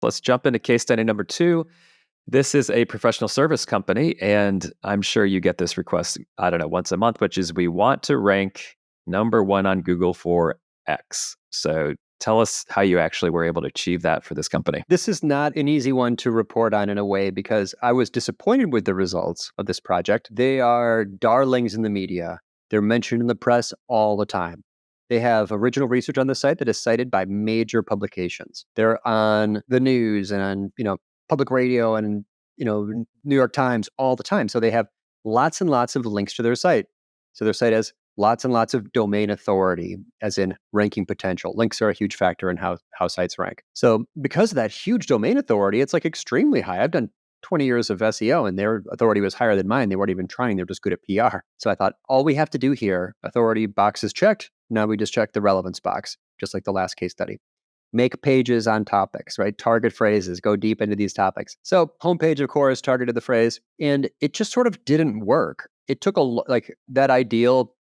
let's jump into case study number 2. This is a professional service company, and I'm sure you get this request, I don't know, once a month, which is we want to rank number 1 on Google for X. So tell us how you actually were able to achieve that for this company. This is not an easy one to report on in a way because I was disappointed with the results of this project. They are darlings in the media. They're mentioned in the press all the time. They have original research on the site that is cited by major publications. They're on the news and on, public radio and, New York Times all the time. So they have lots and lots of links to their site. So their site has lots and lots of domain authority, as in ranking potential. Links are a huge factor in how sites rank. So because of that huge domain authority, it's like extremely high. I've done 20 years of SEO and their authority was higher than mine. They weren't even trying. They're just good at PR. So I thought, all we have to do here, authority box is checked. Now we just check the relevance box, just like the last case study. Make pages on topics, right? Target phrases, go deep into these topics. So homepage, of course, targeted the phrase, and it just sort of didn't work. It took that ideal,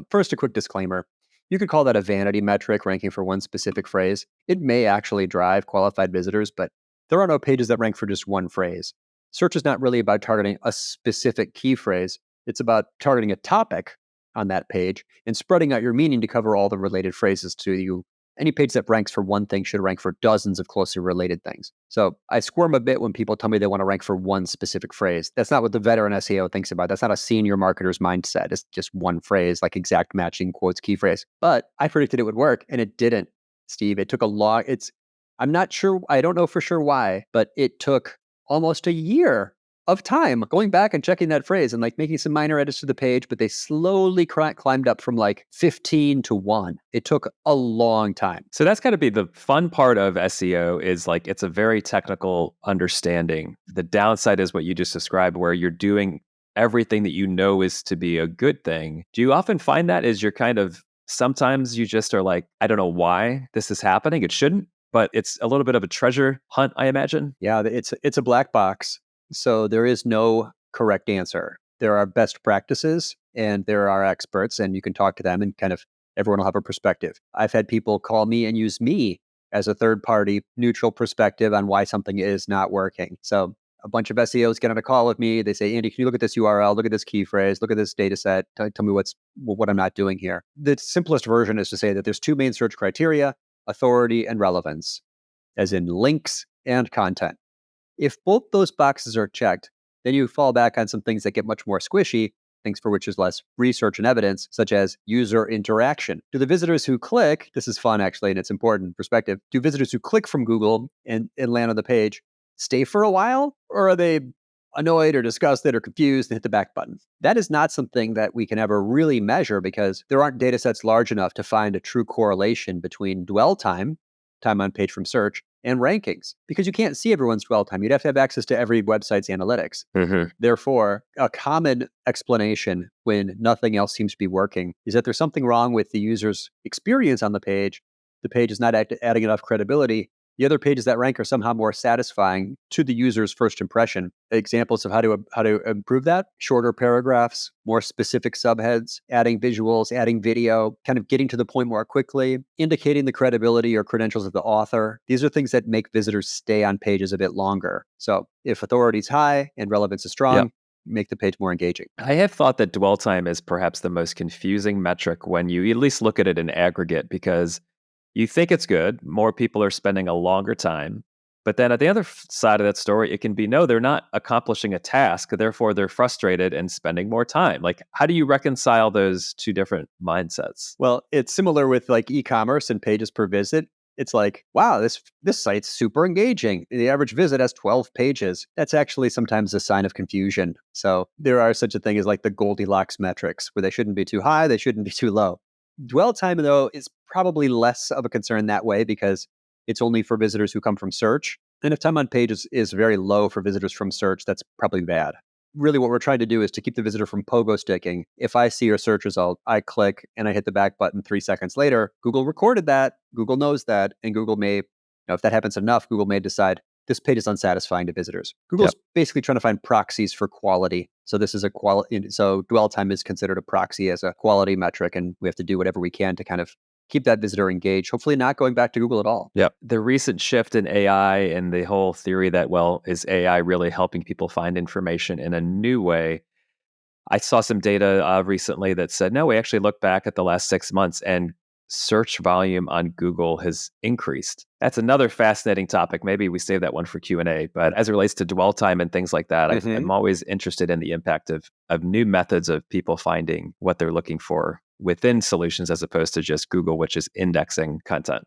first a quick disclaimer. You could call that a vanity metric, ranking for one specific phrase. It may actually drive qualified visitors, but there are no pages that rank for just one phrase. Search is not really about targeting a specific key phrase. It's about targeting a topic on that page and spreading out your meaning to cover all the related phrases to you. Any page that ranks for one thing should rank for dozens of closely related things. So I squirm a bit when people tell me they want to rank for one specific phrase. That's not what the veteran SEO thinks about. That's not a senior marketer's mindset. It's just one phrase, like exact matching quotes key phrase. But I predicted it would work, and it didn't, Steve. It took a long, I'm not sure, I don't know for sure why, but it took almost a year of time going back and checking that phrase and making some minor edits to the page, but they slowly climbed up from 15 to 1. It took a long time. So that's got to be the fun part of SEO is it's a very technical understanding. The downside is what you just described, where you're doing everything that you know is to be a good thing. Do you often find that as you're sometimes you just are I don't know why this is happening. It shouldn't, but it's a little bit of a treasure hunt, I imagine. Yeah, it's a black box. So there is no correct answer. There are best practices and there are experts, and you can talk to them and everyone will have a perspective. I've had people call me and use me as a third party neutral perspective on why something is not working. So a bunch of SEOs get on a call with me. They say, Andy, can you look at this URL? Look at this key phrase. Look at this data set. Tell me what I'm not doing here. The simplest version is to say that there's 2 main search criteria, authority and relevance, as in links and content. If both those boxes are checked, then you fall back on some things that get much more squishy, things for which there's less research and evidence, such as user interaction. Do the visitors who click, this is fun actually, and it's important perspective, do visitors who click from Google and land on the page stay for a while? Or are they annoyed or disgusted or confused and hit the back button? That is not something that we can ever really measure because there aren't data sets large enough to find a true correlation between dwell time on page from search, and rankings, because you can't see everyone's dwell time. You'd have to have access to every website's analytics. Mm-hmm. Therefore, a common explanation when nothing else seems to be working is that there's something wrong with the user's experience on the page. The page is not adding enough credibility. The other pages that rank are somehow more satisfying to the user's first impression. Examples of how to improve that: shorter paragraphs, more specific subheads, adding visuals, adding video, getting to the point more quickly, indicating the credibility or credentials of the author. These are things that make visitors stay on pages a bit longer. So if authority is high and relevance is strong, make the page more engaging. I have thought that dwell time is perhaps the most confusing metric when you at least look at it in aggregate, because you think it's good. More people are spending a longer time. But then at the other side of that story, it can be, no, they're not accomplishing a task. Therefore, they're frustrated and spending more time. How do you reconcile those 2 different mindsets? Well, it's similar with e-commerce and pages per visit. It's wow, this site's super engaging. The average visit has 12 pages. That's actually sometimes a sign of confusion. So there are such a thing as the Goldilocks metrics, where they shouldn't be too high, they shouldn't be too low. Dwell time, though, is probably less of a concern that way because it's only for visitors who come from search. And if time on page is very low for visitors from search, that's probably bad. Really what we're trying to do is to keep the visitor from pogo sticking. If I see your search result, I click and I hit the back button 3 seconds later, Google recorded that, Google knows that, and Google may, if that happens enough, Google may decide this page is unsatisfying to visitors. Google's basically trying to find proxies for quality. So this is a quality. So dwell time is considered a proxy as a quality metric, and we have to do whatever we can to keep that visitor engaged, hopefully not going back to Google at all. Yeah. The recent shift in AI and the whole theory that, well, is AI really helping people find information in a new way? I saw some data recently that said, no, we actually look back at the last 6 months and search volume on Google has increased. That's another fascinating topic. Maybe we save that one for Q&A. But as it relates to dwell time and things like that, I'm always interested in the impact of new methods of people finding what they're looking for within solutions as opposed to just Google, which is indexing content.